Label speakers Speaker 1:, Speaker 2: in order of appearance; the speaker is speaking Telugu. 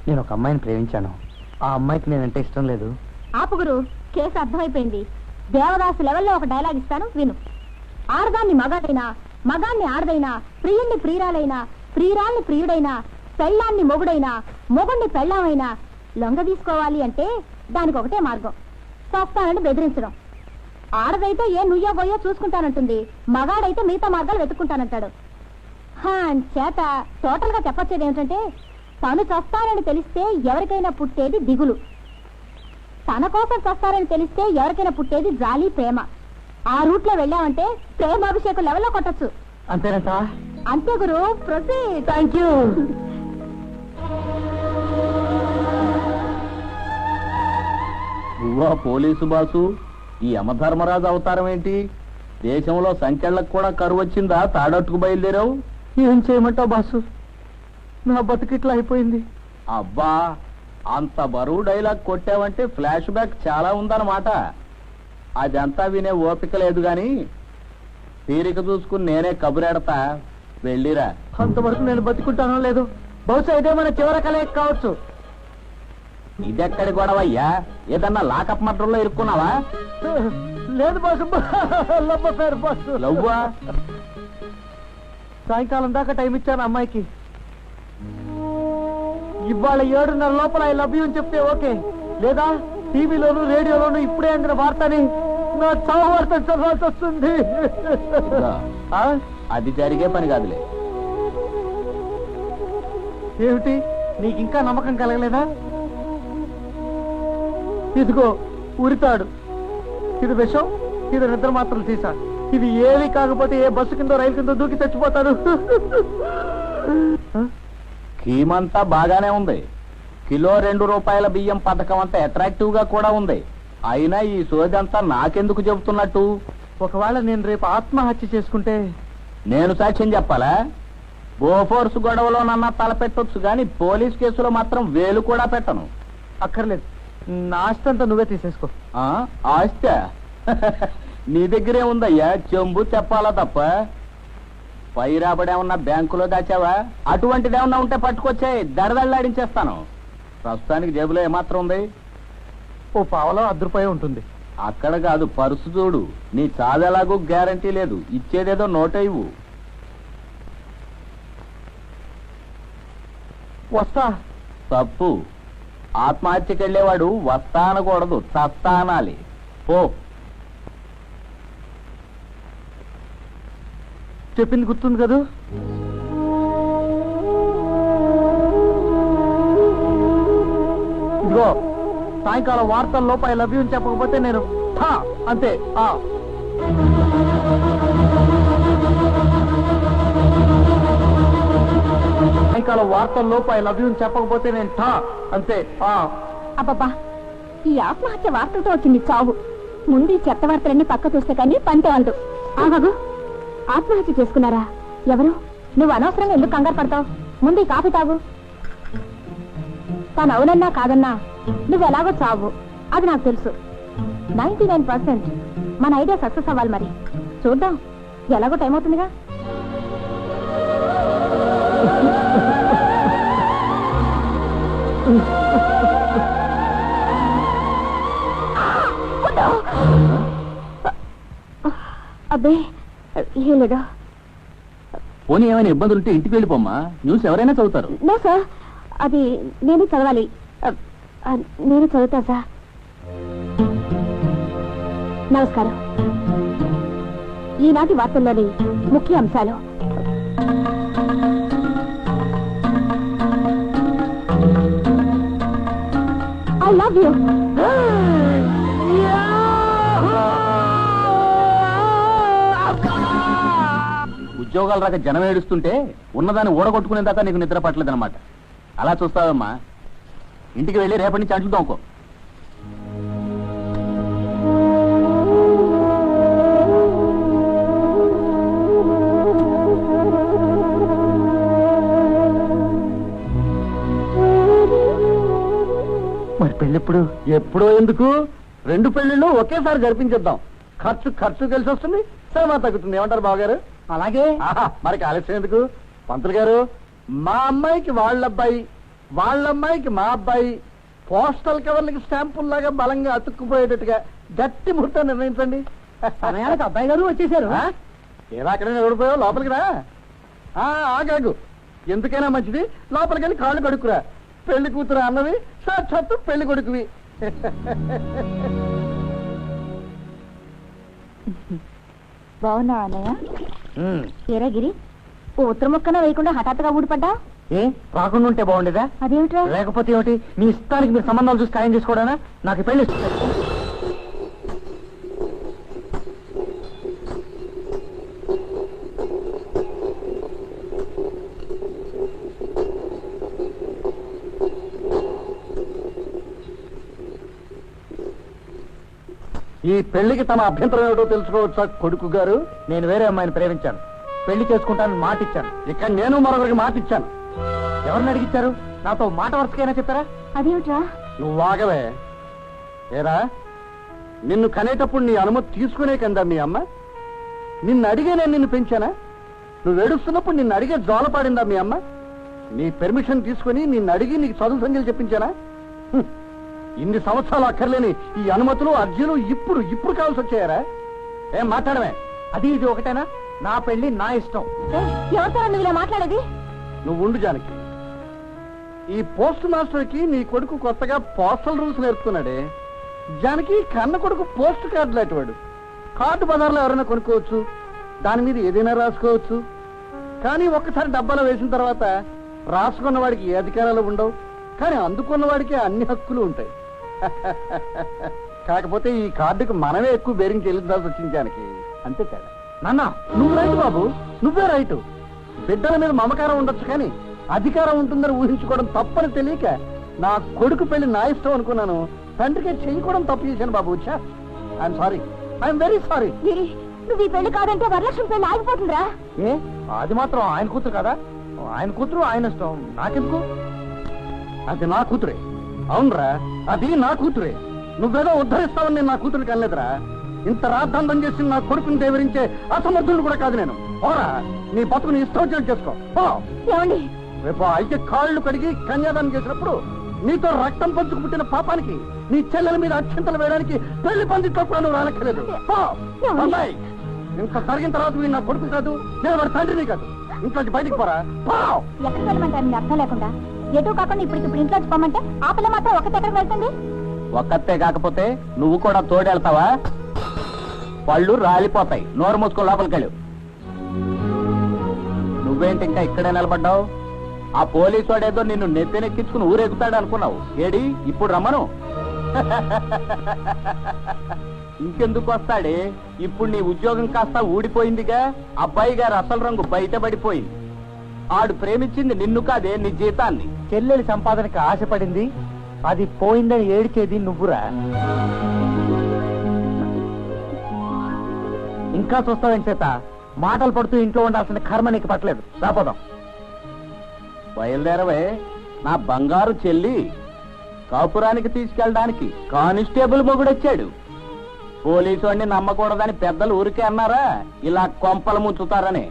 Speaker 1: నేను ఒక అమ్మాయిని ప్రేమించాను. ఆ అమ్మాయికి నేనంటే ఇష్టం లేదు.
Speaker 2: ఆపుగురు, కేసు అర్థమైపోయింది. దేవదాసు లెవెల్లో ఒక డైలాగ్ ఇస్తాను, విను. ఆడదాన్ని మగాడైనా, మగాన్ని ఆడదైనా, ప్రియుణ్ణి ప్రియురాలైనా, ప్రియురాల్ని ప్రియుడైనా, పెళ్ళాన్ని మొగుడైనా, మొగుణ్ణి పెళ్ళామైనా లొంగ తీసుకోవాలి అంటే దానికి ఒకటే మార్గం, చూస్తానని బెదిరించడం. ఆడదైతే ఏ నుయ్యో గొయ్యో చూసుకుంటానంటుంది, మగాడైతే మిగతా మార్గాలు వెతుక్కుంటానంటాడు. చేత టోటల్ గా చెప్పొచ్చేది ఏమిటంటే, తను చస్తానని తెలిస్తే ఎవరికైనా పుట్టేది దిగులు, తన కోసం చస్తారని తెలిస్తే ఎవరికైనా పుట్టేది జాలి, ప్రేమ. ఆ రూట్ లో వెళ్ళామంటే ప్రేమాభిషేకం లెవెల్లో కొట్టచ్చు.
Speaker 1: అంతేనంట?
Speaker 2: అంతే గురు, ప్రొసీడ్.
Speaker 1: Thank you.
Speaker 3: నువ్వా పోలీసు బాసు? ఈ యమధర్మరాజు అవతారం ఏంటి? దేశంలో సంఖ్యలకు కూడా కరువు వచ్చిందా? తాడట్టుకు బయలుదేరావు?
Speaker 1: ఏం చేయమంటావు బాసు, నా బతుకిట్లా అయిపోయింది.
Speaker 3: అబ్బా, అంత బరువు డైలాగ్ కొట్టావంటే ఫ్లాష్ బ్యాక్ చాలా ఉందన్నమాట. అదంతా వినే ఓపిక లేదు గాని తీరిక చూసుకుని నేనే కబురెడతా, వెళ్ళిరా.
Speaker 1: అంతవరకు నేను బతుకుంటానో లేదు, బహుశా ఇదే మన చివరి కలయిక కావచ్చు.
Speaker 3: ఇదెక్కడి గొడవయ్యా? ఏదన్నా లాకప్ మటర్లో ఇరుక్కున్నావా?
Speaker 1: లేదు బాసు, లవ్వ పేరు బాసు.
Speaker 3: లవ్వా?
Speaker 1: సాయంకాలం దాకా టైం ఇచ్చాను అమ్మాయికి. ఇవాళ 7:30 లోపల ఐ లవ్ యూ అని చెప్తే ఓకే, లేదా టీవీలోను రేడియోలోను ఇప్పుడే అందిన వార్తని నా చావు వార్త చదవాల్సి వస్తుంది.
Speaker 3: అది జరిగే పని కాదులే.
Speaker 1: ఏమిటి, నీకు ఇంకా నమ్మకం కలగలేదా? ఇదిగో ఉరితాడు, ఇది విషం, ఇది నిద్ర మాత్రం తీసా. ఇది ఏవి కాకపోతే ఏ బస్సు కిందో రైలు కిందో దూకి చచ్చిపోతాడు.
Speaker 3: స్కీమంతా బాగానే ఉంది. కిలో 2 రూపాయల బియ్యం పథకం అంతా అట్రాక్టివ్ గా కూడా ఉంది. అయినా ఈ సోదంతా నాకెందుకు చెబుతున్నట్టు?
Speaker 1: ఒకవేళ నేను రేపు ఆత్మహత్య చేసుకుంటే
Speaker 3: నేను సాక్ష్యం చెప్పాలా? బోఫోర్స్ గొడవలో నన్న తలపెట్టొచ్చు గాని పోలీస్ కేసులో మాత్రం వేలు కూడా పెట్టను.
Speaker 1: అక్కర్లేదు, నా ఆస్తి అంతా నువ్వే తీసేసుకో.
Speaker 3: ఆస్తి నీ దగ్గరే ఉందయ్యా, చెంబు చెప్పాలా తప్ప. పై రాబడేమన్నా బ్యాంకులో దాచావా? అటువంటిదేమన్నా ఉంటే పట్టుకొచ్చాయి, దడదళ్ళాడించేస్తాను. ప్రస్తుతానికి జేబులో ఏమాత్రం ఉంది?
Speaker 1: ఓ పావలో ₹10 ఉంటుంది.
Speaker 3: అక్కడ కాదు, పర్సు చూడు. నీ చావెలాగూ గ్యారంటీ లేదు, ఇచ్చేదేదో నోటే ఇవ్వు.
Speaker 1: వస్తా.
Speaker 3: తప్పు. ఆత్మహత్యకి వెళ్ళేవాడు వస్తా అనకూడదు, చస్తా అనాలి. పో.
Speaker 1: చెప్పింది గుర్తుంది కదూ? ఇదిగో, సాయంకాలం వార్తల్లోపు ఐ లవ్ యూ అని చెప్పకపోతే నేను అంతే. సాయంకాలం వార్తల్లోపు ఐ లవ్ యూ అని చెప్పకపోతే నేను అంతే.
Speaker 2: అబ్బబ్బా, ఈ ఆత్మహత్య వార్తలతో వచ్చింది చావు. ముందు ఈ చెత్త వార్తలన్నీ పక్క చూస్తే కానీ పంటే అందు. ఆగగు, ఆత్మహత్య చేసుకున్నారా? ఎవరు? నువ్వు అనవసరంగా ఎందుకు కంగారు పడతావు? ముందు ఈ కాఫీ తాగు. తను అవునన్నా కాదన్నా నువ్వెలాగో చావు, అది నాకు తెలుసు. 99% మన ఐడియా సక్సెస్ అవ్వాలి. మరి చూద్దాం, ఎలాగో టైం అవుతుందిగా. అబ్బే ఏం లేదా.
Speaker 3: పోనీ ఏమైనా ఇబ్బందులు ఉంటే ఇంటికి వెళ్ళిపోమ్మా, న్యూస్ ఎవరైనా చదువుతారు.
Speaker 2: నో సార్, అది నేను చదవాలి. నేను చదువుతా సార్. నమస్కారం. ఈనాటి వార్తల్లోని ముఖ్య అంశాలు. I love you.
Speaker 3: ఉద్యోగాలు రాక జనం ఏడుస్తుంటే ఉన్నదాన్ని ఓడగొట్టుకునేదాకా నీకు నిద్ర పట్టలేదన్నమాట. అలా చూస్తావమ్మా, ఇంటికి వెళ్ళి రేపటి నుంచి అంట్లు తోముకో.
Speaker 1: మరి పెళ్ళెప్పుడు?
Speaker 3: ఎప్పుడో ఎందుకు, 2 పెళ్లిళ్ళు ఒకేసారి జరిపించేద్దాం. ఖర్చు కలిసి వస్తుంది, శ్రమ తగ్గుతుంది. ఏమంటారు బావగారు?
Speaker 1: అలాగే.
Speaker 3: మరి ఆలస్యం ఎందుకు? పంతులు గారు, మా అమ్మాయికి వాళ్ళ అబ్బాయి
Speaker 1: వాళ్ళమ్మాయికి మా అబ్బాయి పోస్టల్ కవర్లకి స్టాంపుల్లాగా బలంగా అతుక్కుపోయేటట్టుగా గట్టి ముహూర్తం నిర్ణయించండి. సమయానికి అబ్బాయి గారు వచ్చేసారు. ఏదో అక్కడే నిలబడిపోయావు, లోపలికి రా. ఆగాగు, ఎందుకైనా మంచిది లోపలికి వెళ్ళి కాళ్ళు కడుక్కురా. పెళ్లి కూతురు అన్నవి సాక్షాత్తు పెళ్లి కొడుకువి.
Speaker 2: బాగున్నావా అన్నయ్య? ఏరాగిరి, ఓ ఉత్తర మొక్కన వేయకుండా హఠాత్తుగా ఊడిపడ్డా?
Speaker 1: ఏ రాకుండా ఉంటే బాగుండేదా?
Speaker 2: అదేమిట్రా?
Speaker 1: లేకపోతే ఏమిటి, మీ ఇష్టానికి మీరు సంబంధాలు చూసి ఖాయం చేసుకోవడానా? నాకు పెళ్లి ఈ పెళ్లికి తమ అభ్యంతరం ఏమిటో తెలుసుకోవచ్చా కొడుకు గారు? నేను వేరే అమ్మాయిని ప్రేమించాను, పెళ్లి చేసుకుంటానని మాట ఇచ్చాను. ఇక్కడ నేను మరొకరికి మాట ఇచ్చాను. ఎవరిని అడిగిచ్చారు? నాతో మాట వరుసకైనా చెప్పారా?
Speaker 2: అదేమిట్రా?
Speaker 1: నువ్వు ఆగవే. ఏరా, నిన్ను కనేటప్పుడు నీ అనుమతి తీసుకునే కందా మీ అమ్మ? నిన్ను అడిగే నేను నిన్ను పెంచానా? నువ్వు ఏడుస్తున్నప్పుడు నిన్ను అడిగే జోలపాడిందా మీ అమ్మ? నీ పెర్మిషన్ తీసుకుని నిన్ను అడిగి నీకు చదువు సంఖ్యలు చెప్పించానా? ఇన్ని సంవత్సరాలు అక్కర్లేని ఈ అనుమతులు అర్జీలు ఇప్పుడు కావాల్సి వచ్చాయారా? ఏం మాట్లాడమే? అది ఇది ఒకటేనా? నా పెళ్లి నా ఇష్టం.
Speaker 2: ఎవరితో నువ్వు ఇలా మాట్లాడేది?
Speaker 1: నువ్వు ఉండు జానకి. ఈ పోస్ట్ మాస్టర్ కి నీ కొడుకు కొత్తగా పోస్టల్ రూల్స్ నేర్పుతున్నాడే. జానకి కన్న కొడుకు పోస్ట్ కార్డు లాంటివాడు. కార్డు బజార్లో ఎవరైనా కొనుక్కోవచ్చు, దాని మీద ఏదైనా రాసుకోవచ్చు. కానీ ఒక్కసారి డబ్బాలో వేసిన తర్వాత రాసుకున్న వాడికి ఏ అధికారాలు ఉండవు, కానీ అందుకున్న వాడికి అన్ని హక్కులు ఉంటాయి. కాకపోతే ఈ కార్డుకు మనమే ఎక్కువ బేరింగ్ చెల్లించాల్సి వచ్చింది జానకి, అంతే తేడా. నాన్న నువ్వు రైతు బాబు, నువ్వే రైతు. బిడ్డల మీద మమకారం ఉండొచ్చు, కానీ అధికారం ఉంటుందని ఊహించుకోవడం తప్పని తెలియక నా కొడుకు పెళ్లి నా ఇష్టం అనుకున్నాను. తండ్రికి చేయకూడడం తప్పు చేశాను బాబు. వచ్చా, I'm sorry, I'm very sorry.
Speaker 2: నువ్వు ఈ పెళ్లి కాదంటే వరలక్ష్మి పెళ్లి ఆగిపోతుందిరా.
Speaker 1: ఏ అది మాత్రం ఆయన కూతురు కదా? ఆయన కూతురు ఆయన ఇష్టం, నాకెందుకు? అది నా కూతురే. అవునరా, అది నా కూతురే. నువ్వేదో ఉద్ధరిస్తావని నేను నా కూతురికి అనలేదురా. ఇంత రాద్ధాంతం చేసి నా కొడుకుని దేవరించే అసమర్థులు కూడా కాదు నేను. ఓరా, నీ బతుకుని ఇష్టం చేసుకో.
Speaker 2: ఏమండి,
Speaker 1: రేపు అయితే కాళ్ళు కడిగి కన్యాదానం చేసినప్పుడు నీతో రక్తం పంచుకు పుట్టిన పాపానికి నీ చెల్లెల మీద అక్షంతలు వేయడానికి పెళ్లి పందిట్లో కూడా నువ్వు రానక్కర్లేదు. అమ్మాయి, ఇంత జరిగిన తర్వాత వీడు నా కొడుకు కాదు, నేను వాడి తండ్రిని కాదు. ఇంట్లోంచి బయటికి పోరా.
Speaker 2: ఎక్కడికి వెళ్ళమంటారు మీరు అర్థం లేకుండా? ఎటు కాకుండా ఇప్పుడు ఇంట్లోకి పోమంటే ఆ పిల్ల మాత్రం ఒక్కతే ఎక్కడికి వెళ్తుంది?
Speaker 3: ఒక్కతే కాకపోతే నువ్వు కూడా తోడెళ్తావా? పళ్ళు రాలిపోతాయి. నోరు మూసుకొని లోపలికెళ్ళు. నువ్వేంటి ఇంకా ఇక్కడే నిలబడ్డావు? ఆ పోలీసు వాడేదో నిన్ను నెత్తినెక్కించుకుని ఊరెగుతాడు అనుకున్నావు. ఏడి ఇప్పుడు రమ్మను. ఇంకెందుకు వస్తాడే? ఇప్పుడు నీ ఉద్యోగం కాస్త ఊడిపోయిందిగా. అబ్బాయి గారు అసలు రంగు బయటపడిపోయింది. ఆడు ప్రేమించింది నిన్ను కాదే, నీ జీతాన్ని.
Speaker 1: చెల్లెలి సంపాదనకి ఆశపడింది, అది పోయిందని ఏడిచేది నువ్వురా. ఇంకా చూస్తావేం చేత? మాటలు పడుతూ ఇంట్లో ఉండాల్సిన కర్మ నీకు పట్టలేదు. రాపోదాం.
Speaker 3: బయలుదేరవే నా బంగారు చెల్లి. కాపురానికి తీసుకెళ్ళడానికి కానిస్టేబుల్ మొగుడొచ్చాడు. పోలీసు వాడిని నమ్మకూడదని పెద్దలు ఊరికే అన్నారా? ఇలా కొంపలు ముంచుతారని.